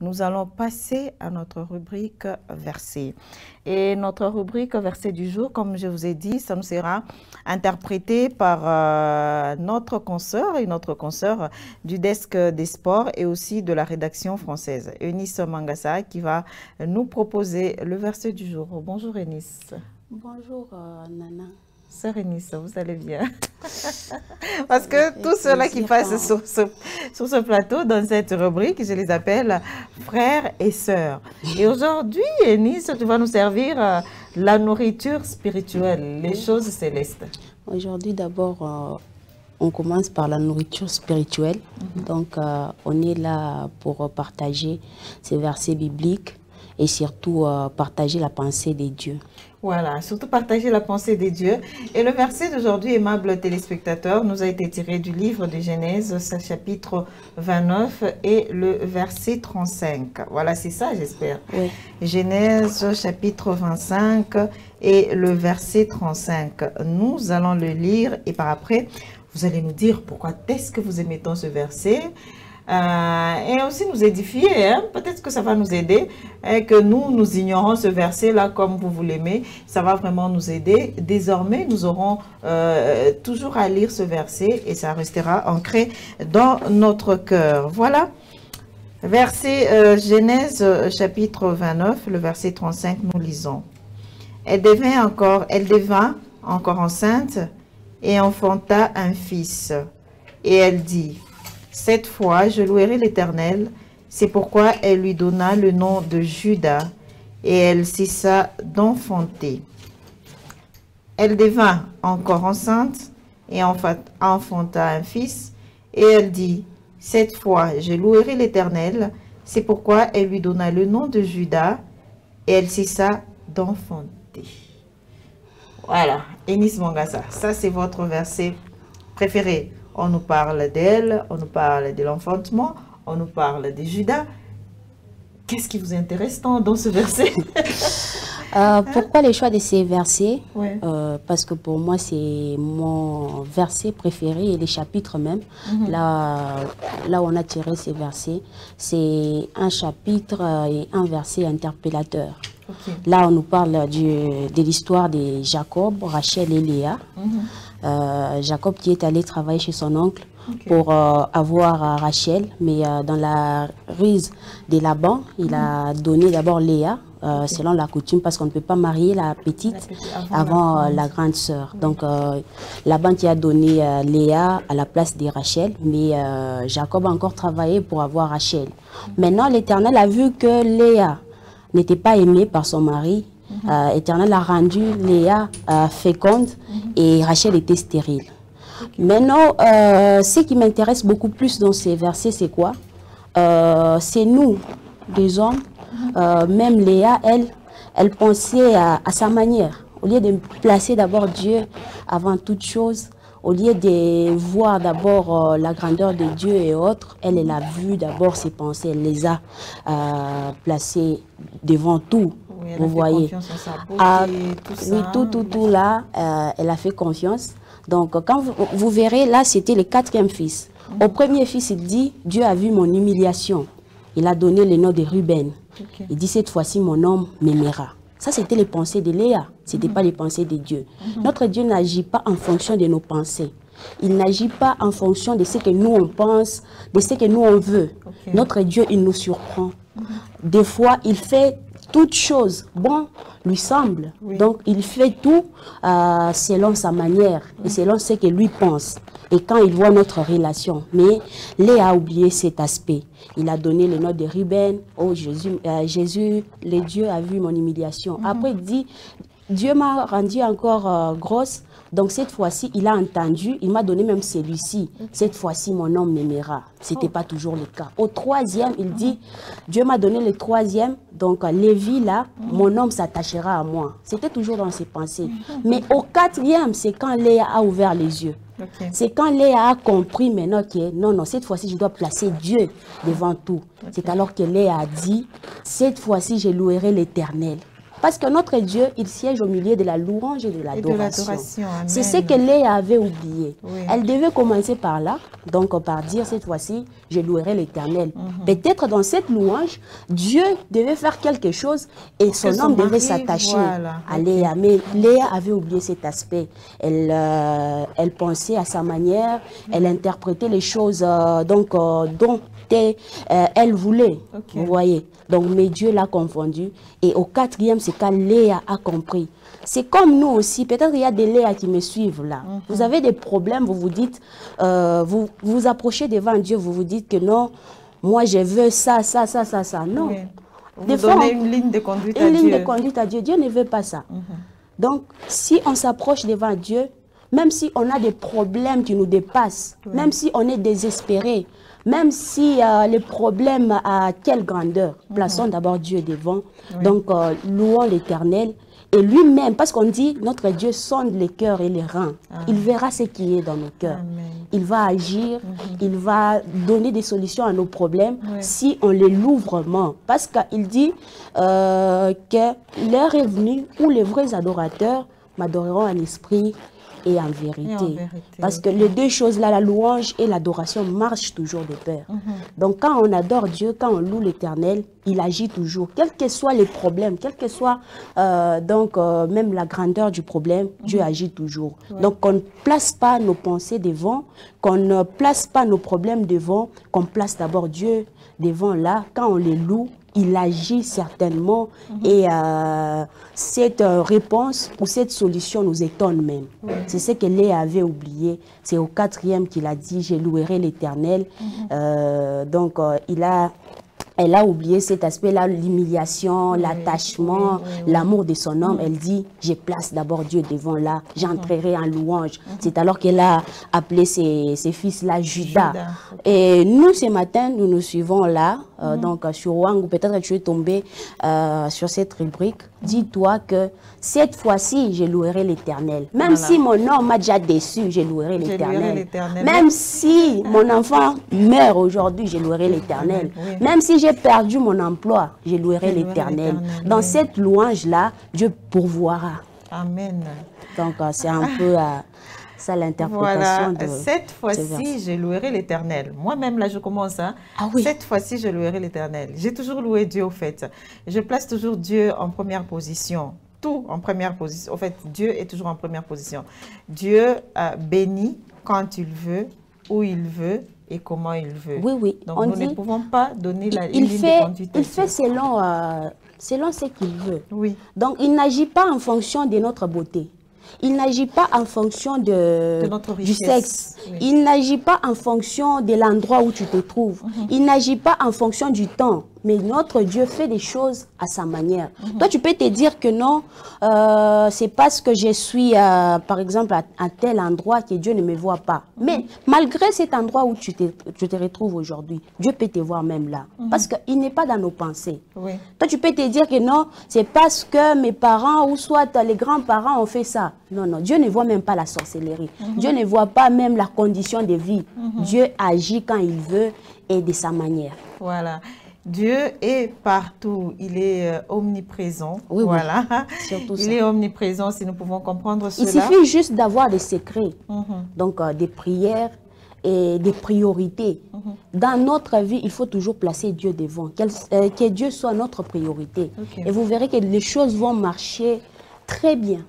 nous allons passer à notre rubrique verset. Et notre rubrique verset du jour, comme je vous ai dit, ça nous sera interprété par notre consoeur et notre consoeur du desk des sports et aussi de la rédaction française, Eunice Mangassa, qui va nous proposer le verset du jour. Bonjour Eunice. Bonjour Nana. Sœur Eunice, vous allez bien? Parce que tous ceux-là qui passent sur ce plateau, dans cette rubrique, je les appelle frères et sœurs. Et aujourd'hui, Eunice, tu vas nous servir la nourriture spirituelle, les choses célestes. Aujourd'hui, d'abord, on commence par la nourriture spirituelle. Donc, on est là pour partager ces versets bibliques et surtout partager la pensée des dieux. Voilà, surtout partager la pensée des dieux. Et le verset d'aujourd'hui, aimables téléspectateurs, nous a été tiré du livre de Genèse, chapitre 29 et le verset 35. Voilà, c'est ça, j'espère. Oui. Genèse, chapitre 25 et le verset 35. Nous allons le lire et par après, vous allez nous dire pourquoi est-ce que vous aimez tant ce verset. Et aussi nous édifier, hein? Peut-être que ça va nous aider, et que nous ignorons ce verset-là comme vous l'aimez, ça va vraiment nous aider. Désormais, nous aurons toujours à lire ce verset et ça restera ancré dans notre cœur. Voilà, verset Genèse chapitre 29, le verset 35, nous lisons. Elle devint encore enceinte et enfanta un fils. Et elle dit: cette fois, je louerai l'Éternel. C'est pourquoi elle lui donna le nom de Judas, et elle cessa d'enfanter. Elle devint encore enceinte et enfanta un fils, et elle dit: cette fois, je louerai l'Éternel. C'est pourquoi elle lui donna le nom de Judas, et elle cessa d'enfanter. Voilà, Eunice Mangassa, ça c'est votre verset préféré. On nous parle d'elle, on nous parle de l'enfantement, on nous parle de Judas. Qu'est-ce qui vous intéresse tant dans ce verset? Pourquoi le choix de ces versets? Ouais. Parce que pour moi, c'est mon verset préféré et les chapitres même. Là où on a tiré ces versets, c'est un chapitre et un verset interpellateur. Okay. Là, on nous parle de l'histoire de Jacob, Rachel et Léa. Jacob qui est allé travailler chez son oncle pour avoir Rachel, mais dans la ruse de Laban, il a donné d'abord Léa, selon la coutume, parce qu'on ne peut pas marier la petite avant la grande sœur. Donc Laban qui a donné Léa à la place de Rachel, mais Jacob a encore travaillé pour avoir Rachel. Maintenant, l'Éternel a vu que Léa n'était pas aimée par son mari. L'Éternel a rendu Léa féconde et Rachel était stérile. Maintenant, ce qui m'intéresse beaucoup plus dans ces versets, c'est quoi? C'est nous, les hommes, même Léa, elle pensait à sa manière. Au lieu de placer d'abord Dieu avant toute chose, au lieu de voir d'abord la grandeur de Dieu et autres, elle a vu d'abord ses pensées, elle les a placées devant tout. Oui, vous voyez, tout là, elle a fait confiance. Donc, quand vous verrez, là, c'était le quatrième fils. Au premier fils, il dit, Dieu a vu mon humiliation. Il a donné le nom de Ruben. Il dit, cette fois-ci, mon homme m'aimera. Ça, c'était les pensées de Léa. Ce n'était pas les pensées de Dieu. Notre Dieu n'agit pas en fonction de nos pensées. Il n'agit pas en fonction de ce que nous, on pense, de ce que nous, on veut. Notre Dieu, il nous surprend. Des fois, il fait toute chose, bon, lui semble. Donc, il fait tout selon sa manière et selon ce que lui pense. Et quand il voit notre relation. Mais Léa a oublié cet aspect. Il a donné le nom de Ruben. Oh, Jésus, le Dieu a vu mon humiliation. Après, il dit, Dieu m'a rendu encore grosse. Donc, cette fois-ci, il a entendu. Il m'a donné même celui-ci. Cette fois-ci, mon homme m'aimera. Ce n'était pas toujours le cas. Au troisième, il dit, Dieu m'a donné le troisième. Donc, Lévi, là, mon homme s'attachera à moi. C'était toujours dans ses pensées. Mais au quatrième, c'est quand Léa a ouvert les yeux. C'est quand Léa a compris maintenant que non, cette fois-ci, je dois placer Dieu devant tout. C'est alors que Léa a dit, cette fois-ci, je louerai l'Éternel. Parce que notre Dieu, il siège au milieu de la louange et de l'adoration. C'est ce que Amen. Léa avait oublié. Oui. Elle devait commencer par là, donc par dire cette fois-ci, je louerai l'Éternel. Peut-être dans cette louange, Dieu devait faire quelque chose et son son homme devait mari, s'attacher voilà. à Léa. Mais Léa avait oublié cet aspect. Elle pensait à sa manière, elle interprétait les choses dont elle voulait. Vous voyez. Donc, mais Dieu l'a confondu. Et au quatrième, c'est quand Léa a compris. C'est comme nous aussi. Peut-être il y a des Léa qui me suivent là. Vous avez des problèmes, vous vous dites, vous vous approchez devant Dieu, vous vous dites que non, moi je veux ça. Non. Oui. Vous Des donnez fois, une ligne de conduite à une ligne Dieu. de conduite à Dieu. Dieu ne veut pas ça. Donc, si on s'approche devant Dieu, même si on a des problèmes qui nous dépassent, même si on est désespéré, même si les problèmes à quelle grandeur, plaçons d'abord Dieu devant. Donc, louons l'Éternel. Et lui-même, parce qu'on dit, notre Dieu sonde les cœurs et les reins. Il verra ce qui est dans nos cœurs. Amen. Il va agir, il va donner des solutions à nos problèmes si on les loue vraiment. Parce qu'il dit que l'heure est venue où les vrais adorateurs m'adoreront en esprit et en vérité. Parce que les deux choses-là, la louange et l'adoration, marchent toujours de pair. Donc quand on adore Dieu, quand on loue l'Éternel, il agit toujours. Quels que soient les problèmes, quelle que soit même la grandeur du problème, Dieu agit toujours. Donc qu'on ne place pas nos pensées devant, qu'on ne place pas nos problèmes devant, qu'on place d'abord Dieu devant là. Quand on les loue, il agit certainement et cette réponse ou cette solution nous étonne même. C'est ce que Léa avait oublié. C'est au quatrième qu'il a dit, je louerai l'Éternel. Elle a oublié cet aspect-là, l'humiliation, l'attachement, l'amour de son homme. Elle dit, je place d'abord Dieu devant là, j'entrerai en louange. C'est alors qu'elle a appelé ses fils-là Judas. Et nous, ce matin, nous nous suivons là, donc sur Wang, ou peut-être que tu es tombé sur cette rubrique. Dis-toi que cette fois-ci, je louerai l'Éternel. Même si mon homme m'a déjà déçu, je louerai l'Éternel. Même si mon enfant meurt aujourd'hui, je louerai l'Éternel. Même si j'ai perdu mon emploi, je louerai l'Éternel. Dans cette louange-là, Dieu pourvoira. Amen. Donc, c'est un peu ça l'interprétation de cette fois-ci, je louerai l'Éternel. Moi-même, là, je commence. Hein. Cette fois-ci, je louerai l'Éternel. J'ai toujours loué Dieu, au fait. Je place toujours Dieu en première position. Tout en première position. En fait, Dieu est toujours en première position. Dieu bénit quand il veut, où il veut et comment il veut. Oui. Donc, nous ne pouvons pas donner la ligne de conduite. Il fait selon ce qu'il veut. Oui. Donc, il n'agit pas en fonction de notre beauté. Il n'agit pas en fonction du sexe. Il n'agit pas en fonction de l'endroit où tu te trouves. Il n'agit pas en fonction du temps. Mais notre Dieu fait des choses à sa manière. Toi, tu peux te dire que non, c'est parce que je suis, par exemple, à tel endroit que Dieu ne me voit pas. Mais malgré cet endroit où tu te retrouves aujourd'hui, Dieu peut te voir même là. Parce qu'il n'est pas dans nos pensées. Toi, tu peux te dire que non, c'est parce que mes parents ou soit les grands-parents ont fait ça. Non, Dieu ne voit même pas la sorcellerie. Dieu ne voit pas même la condition de vie. Dieu agit quand il veut et de sa manière. Voilà. Dieu est partout, il est omniprésent. Voilà. Il est omniprésent, si nous pouvons comprendre cela. Il suffit juste d'avoir des secrets, donc des prières et des priorités. Dans notre vie, il faut toujours placer Dieu devant, que Dieu soit notre priorité. Et vous verrez que les choses vont marcher très bien.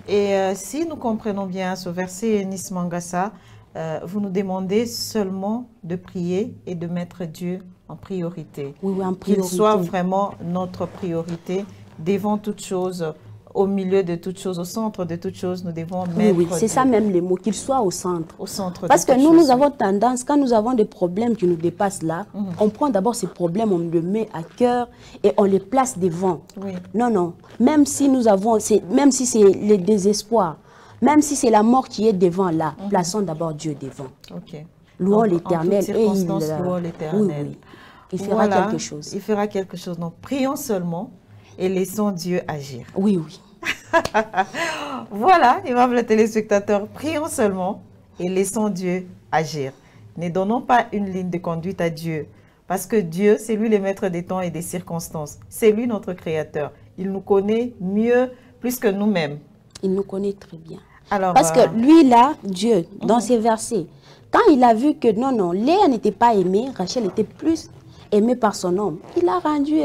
Et si nous comprenons bien ce verset, Nismangasa, vous nous demandez seulement de prier et de mettre Dieu en priorité. En priorité. Qu'il soit vraiment notre priorité devant toute chose, au milieu de toute chose, au centre de toute chose, nous devons mettre Dieu. C'est ça même les mots, qu'il soit au centre. Au centre. Parce que nous avons tendance, quand nous avons des problèmes qui nous dépassent là, on prend d'abord ces problèmes, on les met à cœur et on les place devant. Non. Même si même si c'est le désespoir, même si c'est la mort qui est devant là, plaçons d'abord Dieu devant. Louons l'Éternel et louons l'Éternel. Il fera quelque chose. Il fera quelque chose. Donc, prions seulement et laissons Dieu agir. Oui. Voilà, aimables téléspectateurs, prions seulement et laissons Dieu agir. Ne donnons pas une ligne de conduite à Dieu, parce que Dieu, c'est lui le maître des temps et des circonstances. C'est lui notre créateur. il nous connaît mieux, plus que nous-mêmes. Il nous connaît très bien. Alors, parce que lui, là, Dieu, dans ces versets, quand il a vu que non, Léa n'était pas aimée, Rachel était plus aimée par son homme, il a rendu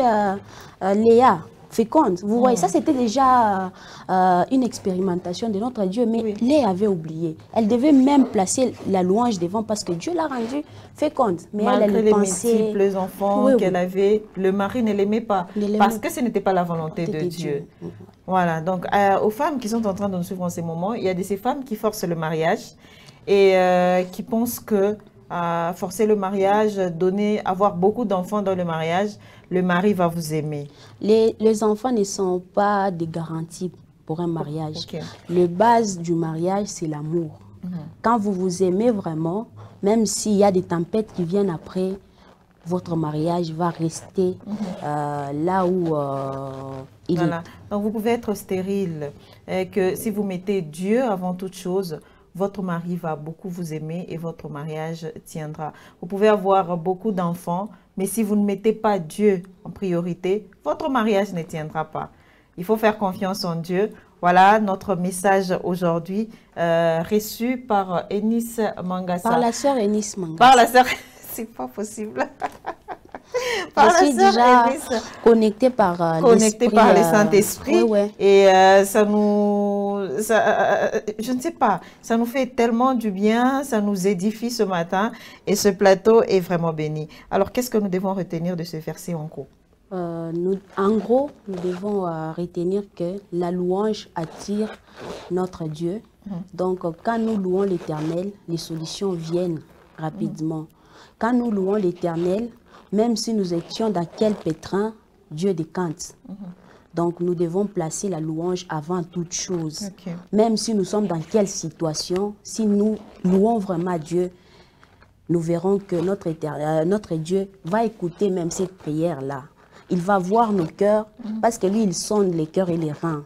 Léa féconde. Vous voyez, ça c'était déjà une expérimentation de notre Dieu, mais Léa avait oublié. Elle devait même placer la louange devant parce que Dieu l'a rendue féconde. Mais malgré les pensait... multiples enfants qu'elle avait, le mari ne l'aimait pas parce que ce n'était pas la volonté de Dieu. Voilà, donc aux femmes qui sont en train de nous suivre en ces moments, il y a de ces femmes qui forcent le mariage et qui pensent que forcer le mariage, avoir beaucoup d'enfants dans le mariage, le mari va vous aimer. Les enfants ne sont pas des garanties pour un mariage. Le base du mariage, c'est l'amour. Quand vous vous aimez vraiment, même s'il y a des tempêtes qui viennent après, votre mariage va rester là où il est. Donc vous pouvez être stérile, que si vous mettez Dieu avant toute chose, votre mari va beaucoup vous aimer et votre mariage tiendra. Vous pouvez avoir beaucoup d'enfants, mais si vous ne mettez pas Dieu en priorité, votre mariage ne tiendra pas. Il faut faire confiance en Dieu. Voilà notre message aujourd'hui, reçu par Eunice Mangassa. Par la sœur Eunice Mangassa. Par la sœur, c'est pas possible. Je suis déjà connectée par le Saint-Esprit. Et je ne sais pas, ça nous fait tellement du bien, ça nous édifie ce matin et ce plateau est vraiment béni. Alors, qu'est-ce que nous devons retenir de ce verset en gros? En gros, nous devons retenir que la louange attire notre Dieu. Donc, quand nous louons l'Éternel, les solutions viennent rapidement. Quand nous louons l'Éternel, même si nous étions dans quel pétrin, Dieu décante. Donc, nous devons placer la louange avant toute chose. Même si nous sommes dans quelle situation, si nous louons vraiment Dieu, nous verrons que notre Dieu va écouter même cette prière-là. Il va voir nos cœurs, parce que lui, il sonde les cœurs et les reins.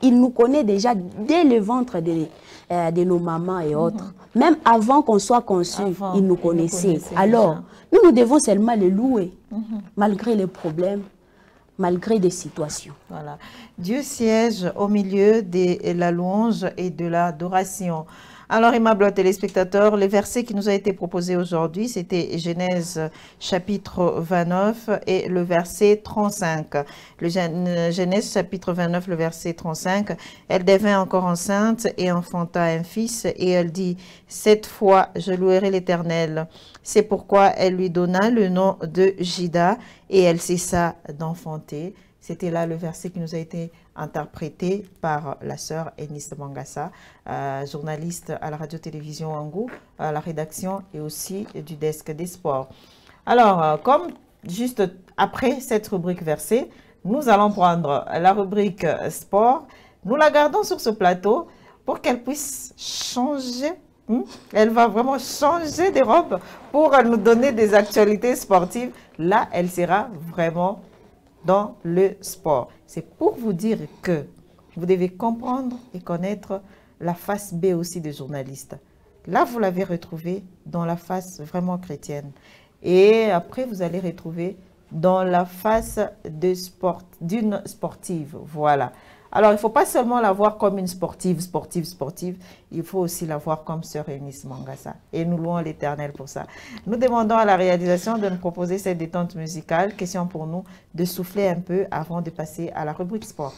Il nous connaît déjà dès le ventre de nos mamans et autres. Même avant qu'on soit conçus, il nous connaissait. Alors, nous devons seulement le louer, malgré les problèmes, malgré des situations. Voilà. Dieu siège au milieu de la louange et de l'adoration. Alors, aimables téléspectateurs, le verset qui nous a été proposé aujourd'hui, c'était Genèse chapitre 29 et le verset 35. Genèse chapitre 29, le verset 35. Elle devint encore enceinte et enfanta un fils et elle dit, « Cette fois, je louerai l'Éternel. » C'est pourquoi elle lui donna le nom de Jida et elle cessa d'enfanter. C'était là le verset qui nous a été interprété par la sœur Eunice Mangassa, journaliste à la radio-télévision Wangou, à la rédaction et aussi du desk des sports. Alors, comme juste après cette rubrique verset, nous allons prendre la rubrique sport. Nous la gardons sur ce plateau pour qu'elle puisse changer. Elle va vraiment changer de robe pour nous donner des actualités sportives. Là, elle sera vraiment dans le sport. C'est pour vous dire que vous devez comprendre et connaître la face B aussi des journalistes. Là, vous l'avez retrouvé dans la face vraiment chrétienne. Et après, vous allez retrouver dans la face d'une sportive. Voilà. Alors, il ne faut pas seulement la voir comme une sportive. Il faut aussi la voir comme sœur Eunice Mangassa. Et nous louons l'Éternel pour ça. Nous demandons à la réalisation de nous proposer cette détente musicale. Question pour nous de souffler un peu avant de passer à la rubrique sport.